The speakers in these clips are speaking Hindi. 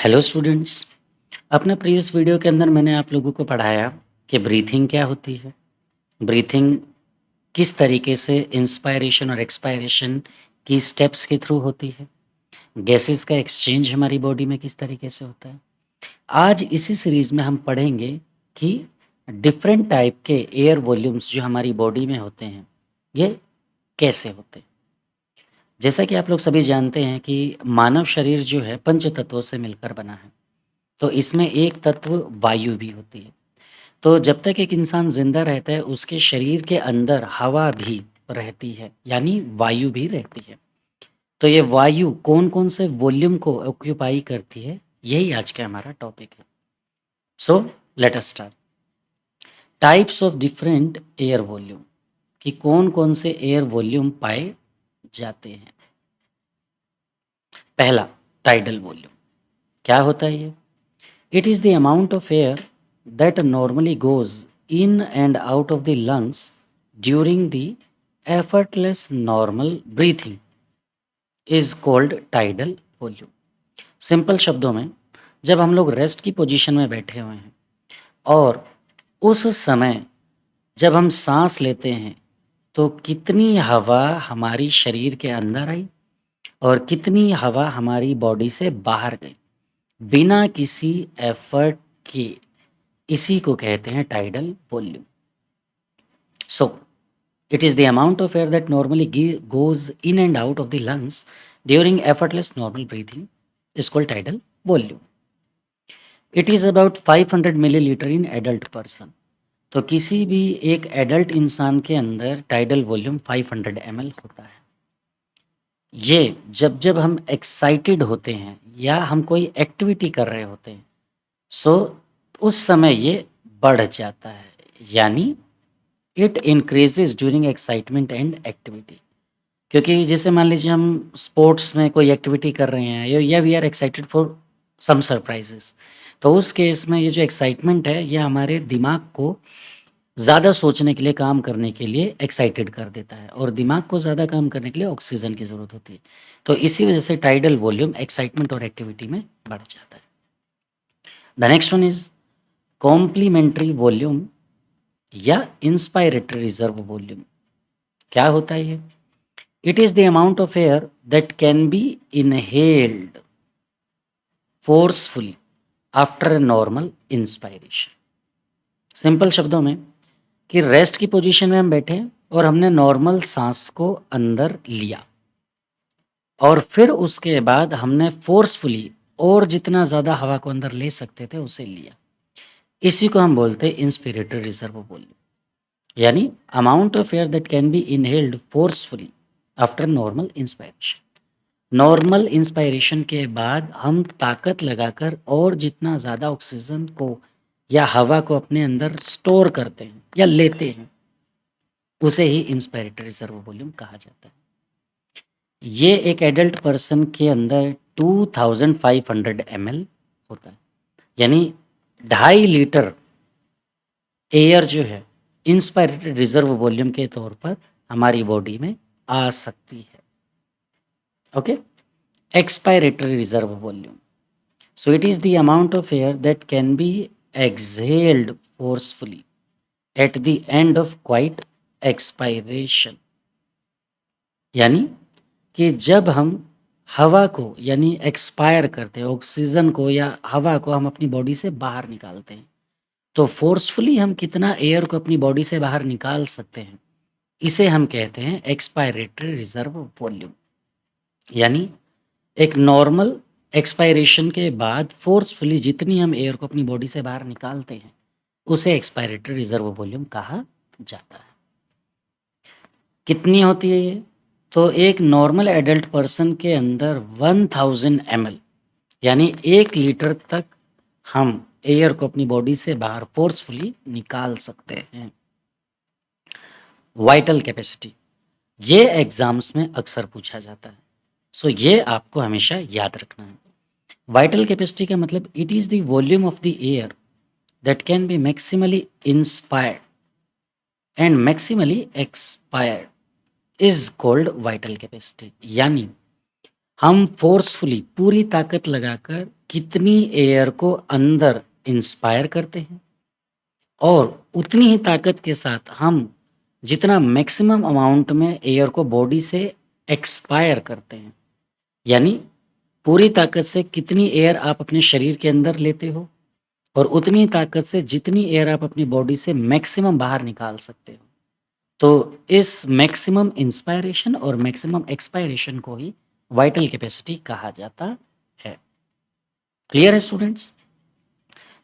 Hello students. अपने प्रीवियस वीडियो के अंदर मैंने आप लोगों को पढ़ाया कि ब्रीथिंग क्या होती है, ब्रीथिंग किस तरीके से इंस्पायरेशन और एक्सपायरेशन की स्टेप्स के थ्रू होती है, गैसेस का एक्सचेंज हमारी बॉडी में किस तरीके से होता है। आज इसी सीरीज़ में हम पढ़ेंगे कि डिफरेंट टाइप के एयर वॉल्यूम्स जो हमारी बॉडी में होते हैं ये कैसे होते हैं। जैसा कि आप लोग सभी जानते हैं कि मानव शरीर जो है पंच तत्वों से मिलकर बना है, तो इसमें एक तत्व वायु भी होती है। तो जब तक एक इंसान ज़िंदा रहता है उसके शरीर के अंदर हवा भी रहती है, यानी वायु भी रहती है। तो ये वायु कौन-कौन से वॉल्यूम को ऑक्यूपाई करती है, यही आज का हमारा टॉपिक है। So let us start. Types of different air volume, कि कौन-कौन से एयर वॉल्यूम पाए जाते हैं। पहला, टाइडल वॉल्यूम। क्या होता है ये? It is the amount of air that normally goes in and out of the lungs during the effortless normal breathing is called tidal volume. Simple शब्दों में, जब हम लोग रेस्ट की पोजीशन में बैठे हुए हैं और उस समय जब हम सांस लेते हैं तो कितनी हवा हमारी शरीर के अंदर आई और कितनी हवा हमारी बॉडी से बाहर गई बिना किसी एफर्ट के, इसी को कहते हैं tidal volume. So it is the amount of air that normally goes in and out of the lungs during effortless normal breathing is called tidal volume. It is about 500 milliliter in adult person. तो किसी भी एक एडल्ट इंसान के अंदर टाइडल वॉल्यूम 500 ml होता है। ये जब जब हम एक्साइटेड होते हैं या हम कोई एक्टिविटी कर रहे होते हैं, सो उस समय ये बढ़ जाता है, यानी it increases during excitement and activity. क्योंकि जैसे मान लीजिए हम स्पोर्ट्स में कोई एक्टिविटी कर रहे हैं या we are excited for some surprises, तो उस केस में ये जो एक्साइटमेंट है ये हमारे दिमाग को ज़्यादा सोचने के लिए, काम करने के लिए एक्साइटेड कर देता है और दिमाग को ज़्यादा काम करने के लिए ऑक्सीजन की ज़रूरत होती है। तो इसी वजह से टाइडल वॉल्यूम एक्साइटमेंट और एक्टिविटी में बढ़ जाता है। The next one is complementary volume या इंस्पायरेटरी रिजर्व वॉल्यूम। क्या होता है ये? It is the amount of air that can be inhaled forcefully after a normal inspiration. Simple शब्दों में कि रेस्ट की पोजीशन में हम बैठे और हमने नॉर्मल सांस को अंदर लिया और फिर उसके बाद हमने फोर्सफुली और जितना ज़्यादा हवा को अंदर ले सकते थे उसे लिया, इसी को हम बोलते हैं इंस्पिरेटरी रिजर्व वॉल्यूम, यानी amount of air that can be inhaled forcefully after normal inspiration. Normal inspiration के बाद हम ताकत लगाकर और जितना ज़्यादा ऑक्सीजन को या हवा को अपने अंदर स्टोर करते हैं या लेते हैं, उसे ही इंस्पायरेटरी रिजर्व वॉल्यूम कहा जाता है। ये एक एडल्ट पर्सन के अंदर 2500 ml होता है, यानी 2.5 लीटर एयर जो है इंस्पायरेटरी रिजर्व वॉल्यूम के तौर पर हमारी बॉडी में आ सकती है। Okay, expiratory reserve volume. So it is the amount of air that can be exhaled forcefully at the end of quiet expiration. यानी कि जब हम हवा को यानी एक्सपायर करते हैं, ऑक्सीजन को या हवा को हम अपनी बॉडी से बाहर निकालते हैं, तो फोर्सफुली हम कितना एयर को अपनी बॉडी से बाहर निकाल सकते हैं, इसे हम कहते हैं एक्सपायरेटरी रिजर्व वॉल्यूम। यानी एक नॉर्मल एक्सपायरेशन के बाद फोर्सफुली जितनी हम एयर को अपनी बॉडी से बाहर निकालते हैं उसे एक्सपायरेटरी रिजर्व वॉल्यूम कहा जाता है। कितनी होती है ये? तो एक नॉर्मल एडल्ट पर्सन के अंदर 1000 ml यानी 1 लीटर तक हम एयर को अपनी बॉडी से बाहर फोर्सफुली निकाल सकते हैं। वाइटल कैपेसिटी, ये एग्जाम्स में अक्सर पूछा जाता है, सो ये आपको हमेशा याद रखना है। वाइटल कैपेसिटी का मतलब it is the volume of the air that can be maximally inspired and maximally expired is called vital capacity. यानी हम फोर्सफुली पूरी ताकत लगाकर कितनी एयर को अंदर इंस्पायर करते हैं और उतनी ही ताकत के साथ हम जितना मैक्सिमम अमाउंट में एयर को बॉडी से एक्सपायर करते हैं, यानी पूरी ताकत से कितनी एयर आप अपने शरीर के अंदर लेते हो और उतनी ताकत से जितनी एयर आप अपनी बॉडी से मैक्सिमम बाहर निकाल सकते हो। तो इस मैक्सिमम इंस्पायरेशन और मैक्सिमम एक्सपायरेशन को ही वाइटल कैपेसिटी कहा जाता है। क्लियर है स्टूडेंट्स?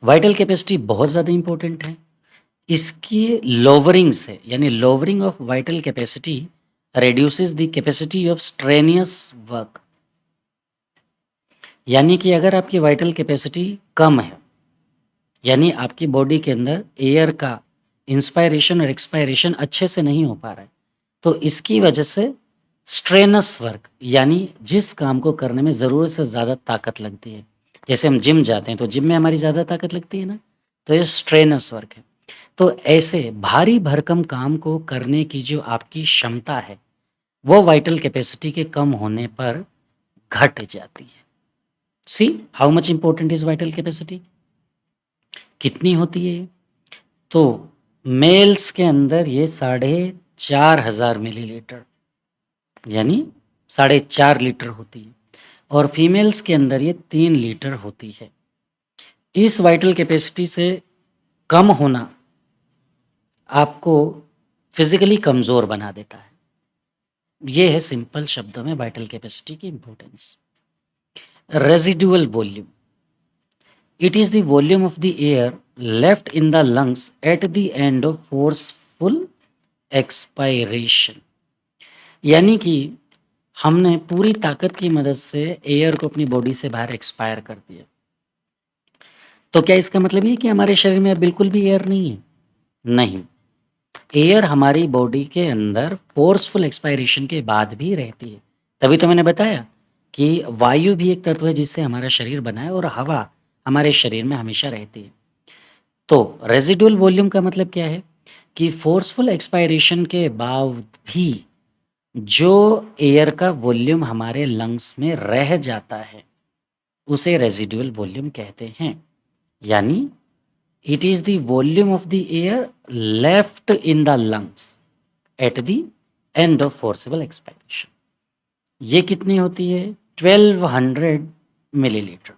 वाइटल कैपेसिटी बहुत ज़्यादा इंपॉर्टेंट है। इसकी लोवरिंग से, यानी lowering of vital capacity reduces the capacity of strenuous work, यानी कि अगर आपकी वाइटल कैपेसिटी कम है, यानी आपकी बॉडी के अंदर एयर का इंस्पायरेशन और एक्सपायरेशन अच्छे से नहीं हो पा रहा है, तो इसकी वजह से स्ट्रेनस वर्क, यानी जिस काम को करने में ज़रूरत से ज़्यादा ताकत लगती है, जैसे हम जिम जाते हैं तो जिम में हमारी ज़्यादा ताकत लगती है ना, तो ये स्ट्रेनस वर्क है। तो ऐसे भारी भरकम काम को करने की जो आपकी क्षमता है वो वाइटल कैपेसिटी के कम होने पर घट जाती है। See how much important is vital capacity? कितनी होती है? तो मेल्स के अंदर ये 4,500 मिलीलीटर, यानी 4.5 लीटर होती है, और फीमेल्स के अंदर ये 3 लीटर होती है। इस वाइटल कैपेसिटी से कम होना आपको फिजिकली कमज़ोर बना देता है। ये है सिंपल शब्दों में वाइटल कैपेसिटी की importance. Residual volume, it is the volume of the air left in the lungs at the end of forceful expiration, यानी कि हमने पूरी ताकत की मदद से एयर को अपनी बॉडी से बाहर एक्सपायर कर दिया। तो क्या इसका मतलब ये कि हमारे शरीर में बिल्कुल भी एयर नहीं है? नहीं, एयर हमारी बॉडी के अंदर फोर्सफुल एक्सपायरेशन के बाद भी रहती है। तभी तो मैंने बताया कि वायु भी एक तत्व है जिससे हमारा शरीर बना है और हवा हमारे शरीर में हमेशा रहती है। तो रेजिडुअल वॉल्यूम का मतलब क्या है कि फोर्सफुल एक्सपायरेशन के बाद भी जो एयर का वॉल्यूम हमारे लंग्स में रह जाता है उसे रेजिडुअल वॉल्यूम कहते हैं, यानी it is the volume of the air left in the lungs at the end of forcible expiration। ये कितनी होती है? 1200 millilitre.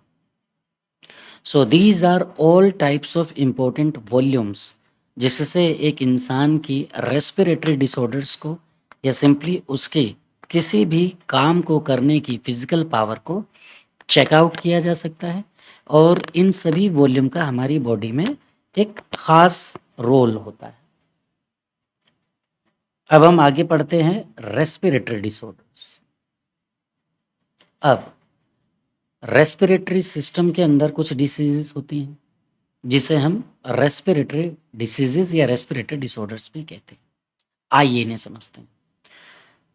So these are all types of important volumes जिससे एक इंसान की रेस्पिरेटरी डिसऑर्डर्स को या सिंपली उसके किसी भी काम को करने की फिजिकल पावर को चेकआउट किया जा सकता है, और इन सभी वॉल्यूम का हमारी बॉडी में एक खास रोल होता है। अब हम आगे पढ़ते हैं रेस्पिरेटरी डिसऑर्डर्स। अब रेस्पिरेटरी सिस्टम के अंदर कुछ डिसीजेस होती हैं जिसे हम रेस्पिरेटरी डिसीजेस या रेस्पिरेटरी डिसऑर्डर्स भी कहते हैं। आइए इन्हें समझते हैं।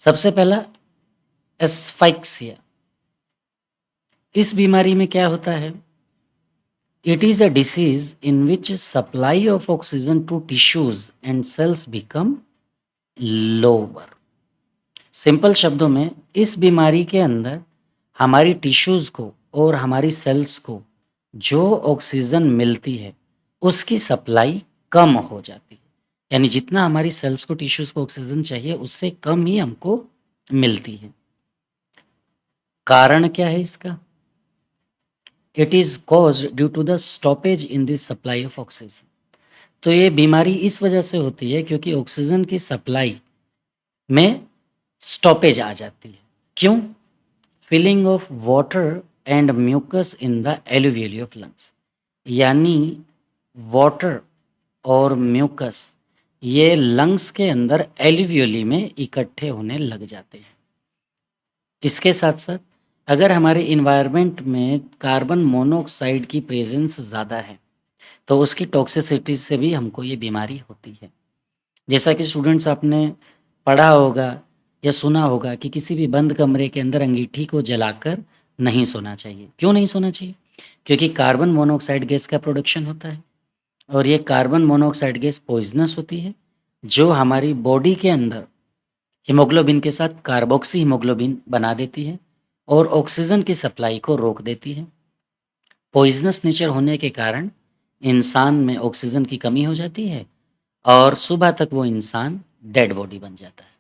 सबसे पहला एस्फाइक्सिया। इस बीमारी में क्या होता है? It is a disease in which supply of oxygen to tissues and cells become lower। Simple शब्दों में इस बीमारी के अंदर हमारी टिश्यूज़ को और हमारी सेल्स को जो ऑक्सीजन मिलती है उसकी सप्लाई कम हो जाती है, यानी जितना हमारी सेल्स को टिश्यूज़ को ऑक्सीजन चाहिए उससे कम ही हमको मिलती है। कारण क्या है इसका? It is caused due to the stoppage in the supply of oxygen. तो ये बीमारी इस वजह से होती है क्योंकि ऑक्सीजन की सप्लाई में स्टॉपेज आ जाती है। क्यों? Filling of water and mucus in the alveoli of lungs, यानी वाटर और म्यूकस ये लंग्स के अंदर एल्यूवियली में इकट्ठे होने लग जाते हैं। इसके साथ साथ अगर हमारे इन्वायरमेंट में कार्बन मोनोऑक्साइड की प्रेजेंस ज़्यादा है तो उसकी टॉक्सिसिटी से भी हमको ये बीमारी होती है। जैसा कि स्टूडेंट्स आपने पढ़ा होगा या सुना होगा कि किसी भी बंद कमरे के अंदर अंगीठी को जलाकर नहीं सोना चाहिए। क्यों नहीं सोना चाहिए? क्योंकि कार्बन मोनोऑक्साइड गैस का प्रोडक्शन होता है और ये कार्बन मोनोऑक्साइड गैस पॉइजनस होती है जो हमारी बॉडी के अंदर हीमोग्लोबिन के साथ कार्बोक्सी हीमोग्लोबिन बना देती है और ऑक्सीजन की सप्लाई को रोक देती है। पॉइजनस नेचर होने के कारण इंसान में ऑक्सीजन की कमी हो जाती है और सुबह तक वो इंसान डेड बॉडी बन जाता है।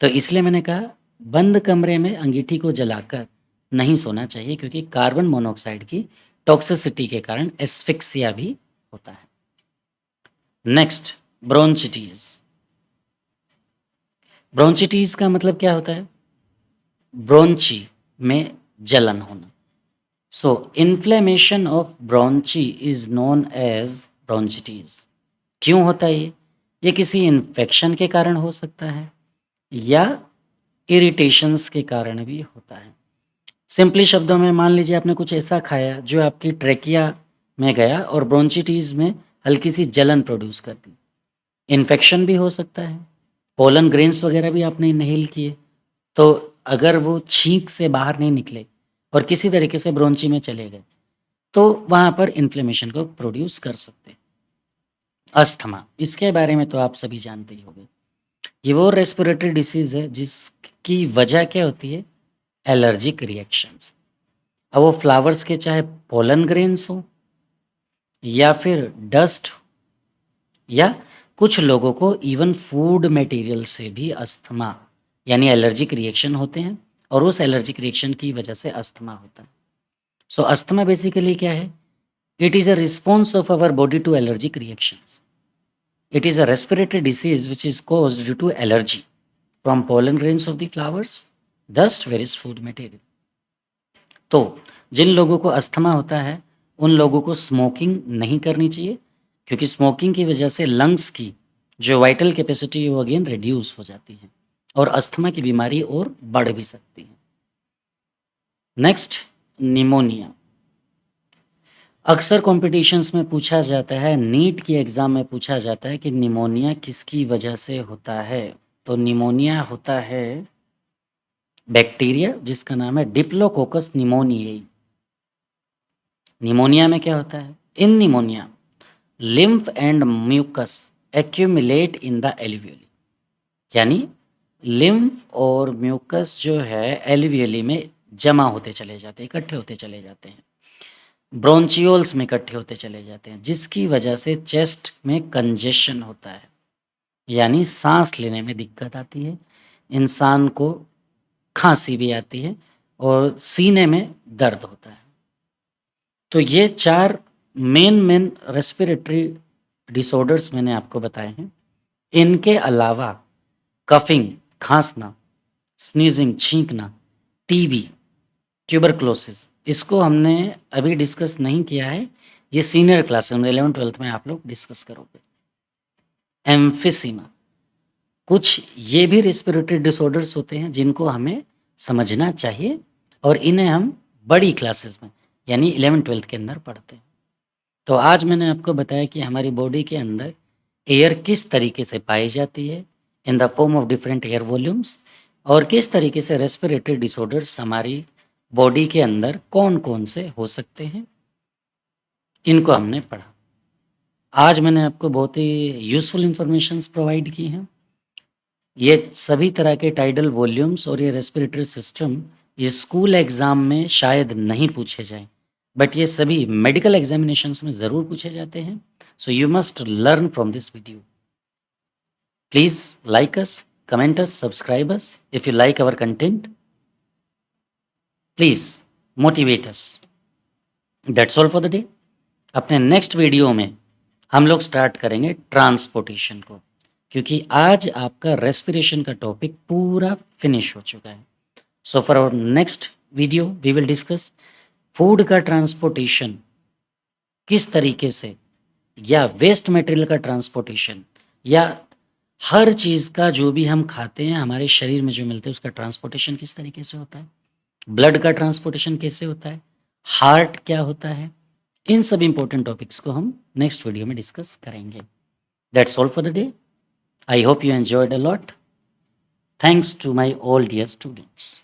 तो इसलिए मैंने कहा बंद कमरे में अंगीठी को जलाकर नहीं सोना चाहिए, क्योंकि कार्बन मोनोऑक्साइड की टॉक्सिसिटी के कारण एस्फिक्सिया भी होता है। नेक्स्ट, ब्रोंचिटीज। ब्रोंचिटीज का मतलब क्या होता है? ब्रोंची में जलन होना। So inflammation of bronchi is known as bronchitis. क्यों होता है ये किसी इन्फेक्शन के कारण हो सकता है या इरिटेशंस के कारण भी होता है। सिंपली शब्दों में, मान लीजिए आपने कुछ ऐसा खाया जो आपकी ट्रेकिया में गया और ब्रोंचिटीज में हल्की सी जलन प्रोड्यूस कर दी। इन्फेक्शन भी हो सकता है। पोलन ग्रेन्स वगैरह भी आपने इनहेल किए, तो अगर वो छींक से बाहर नहीं निकले और किसी तरीके से ब्रोंची में चले गए तो वहाँ पर इन्फ्लेमेशन को प्रोड्यूस कर सकते हैं। अस्थमा, इसके बारे में तो आप सभी जानते ही होंगे। ये वो रेस्पिरेटरी डिसीज़ है जिसकी वजह क्या होती है? Allergic reactions. अब वो फ्लावर्स के चाहे पोलन ग्रेन्स हो या फिर डस्ट, या कुछ लोगों को इवन फूड मटेरियल से भी अस्थमा यानी एलर्जिक रिएक्शन होते हैं और उस एलर्जिक रिएक्शन की वजह से अस्थमा होता है। सो अस्थमा बेसिकली क्या है? It is a response of our body to allergic reactions. It is a respiratory disease which is caused due to allergy from pollen grains of the flowers, dust, various food material. तो जिन लोगों को अस्थमा होता है उन लोगों को स्मोकिंग नहीं करनी चाहिए, क्योंकि स्मोकिंग की वजह से लंग्स की जो वाइटल कैपेसिटी वो अगेन रिड्यूस हो जाती है और अस्थमा की बीमारी और बढ़ भी सकती है। Next, pneumonia. अक्सर कॉम्पिटिशन्स में पूछा जाता है, नीट की एग्ज़ाम में पूछा जाता है कि निमोनिया किसकी वजह से होता है। तो निमोनिया होता है बैक्टीरिया जिसका नाम है डिप्लोकोकस निमोनियाई। निमोनिया में क्या होता है? In pneumonia lymph and mucus accumulate in the alveoli, यानी लिम्फ और म्यूकस जो है एल्वियोली में जमा होते चले जाते हैं, इकट्ठे होते चले जाते हैं, ब्रोंचियोल्स में इकट्ठे होते चले जाते हैं, जिसकी वजह से चेस्ट में कंजेशन होता है, यानी सांस लेने में दिक्कत आती है, इंसान को खांसी भी आती है और सीने में दर्द होता है। तो ये 4 मेन रेस्पिरेटरी डिसऑर्डर्स मैंने आपको बताए हैं। इनके अलावा कफिंग, खांसना, स्नीजिंग, छींकना, टीबी, ट्यूबरक्लोसिस, इसको हमने अभी डिस्कस नहीं किया है, ये सीनियर क्लास में 11th-12th में आप लोग डिस्कस करोगे। एम्फिसीमा, कुछ ये भी रेस्पिरेटरी डिसऑर्डर्स होते हैं जिनको हमें समझना चाहिए और इन्हें हम बड़ी क्लासेस में यानी 11th-12th के अंदर पढ़ते हैं। तो आज मैंने आपको बताया कि हमारी बॉडी के अंदर एयर किस तरीके से पाई जाती है in the form of different air volumes, और किस तरीके से रेस्पिरेटरी डिसऑर्डर्स हमारी बॉडी के अंदर कौन कौन से हो सकते हैं, इनको हमने पढ़ा। आज मैंने आपको बहुत ही यूज़फुल इन्फॉर्मेशंस प्रोवाइड की हैं। ये सभी तरह के टाइडल वॉल्यूम्स और ये रेस्पिरेटरी सिस्टम ये स्कूल एग्ज़ाम में शायद नहीं पूछे जाएं, बट ये सभी मेडिकल एग्जामिनेशंस में ज़रूर पूछे जाते हैं। So you must learn from this video. Please like us, comment us, subscribe us if you like our content. Please motivate us. That's all for the day. अपने नेक्स्ट वीडियो में हम लोग स्टार्ट करेंगे ट्रांसपोर्टेशन को, क्योंकि आज आपका रेस्पिरेशन का टॉपिक पूरा फिनिश हो चुका है। So for our next video we will discuss food का ट्रांसपोर्टेशन किस तरीके से, या वेस्ट मटेरियल का ट्रांसपोर्टेशन, या हर चीज़ का जो भी हम खाते हैं हमारे शरीर में जो मिलते हैं उसका ट्रांसपोर्टेशन किस तरीके से होता है, ब्लड का ट्रांसपोर्टेशन कैसे होता है, हार्ट क्या होता है, इन सब इंपॉर्टेंट टॉपिक्स को हम नेक्स्ट वीडियो में डिस्कस करेंगे। That's all for the day. I hope you enjoyed a lot. Thanks to my all dear students.